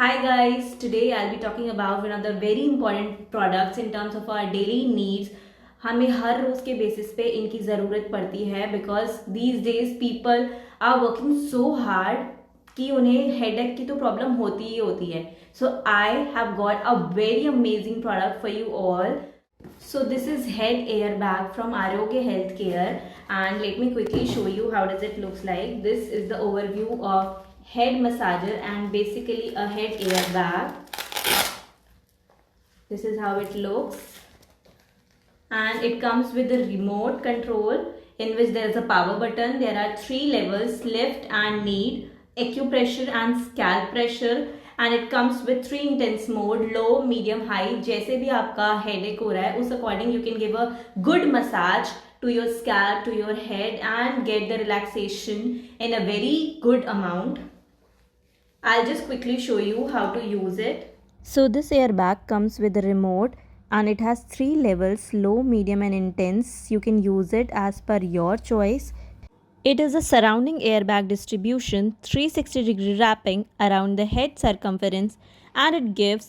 Hi guys, today I'll be talking about one of the very important products in terms of our daily needs. हमें हर रोज के basis पे इनकी ज़रूरत पड़ती है because these days people are working so hard कि उन्हें headache की तो प्रॉब्लम होती ही होती है. So I have got a very amazing product for you all. So this is head air bag from 𝐼𝐴 Healthcare, and let me quickly show you how does it looks like. This is the overview of head massager and basically a head air bag. This is how it looks, and it comes with the remote control in which there is a power button. There are 3 levels: lift and knead, acupressure and scalp pressure, and it comes with 3 intense mode: low, medium, high. जैसे भी आपका headache हो रहा है उस according you can give a good massage to your scalp, to your head, and get the relaxation in a very good amount. I'll just quickly show you how to use it. So this airbag comes with a remote and it has 3 levels: low, medium and intense. You can use it as per your choice. It is a surrounding airbag distribution, 360-degree wrapping around the head circumference, and it gives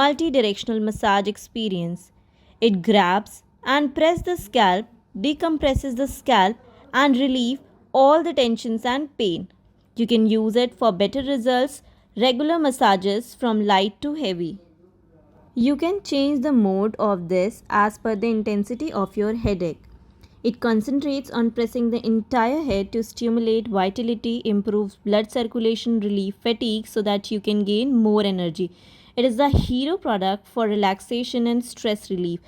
multi-directional massage experience. It grabs and presses the scalp, decompresses the scalp, and relieve all the tensions and pain. You can use it for better results, regular massages from light to heavy. You can change the mode of this as per the intensity of your headache. It concentrates on pressing the entire head to stimulate vitality, improves blood circulation, relieve fatigue so that you can gain more energy. It is the hero product for relaxation and stress relief.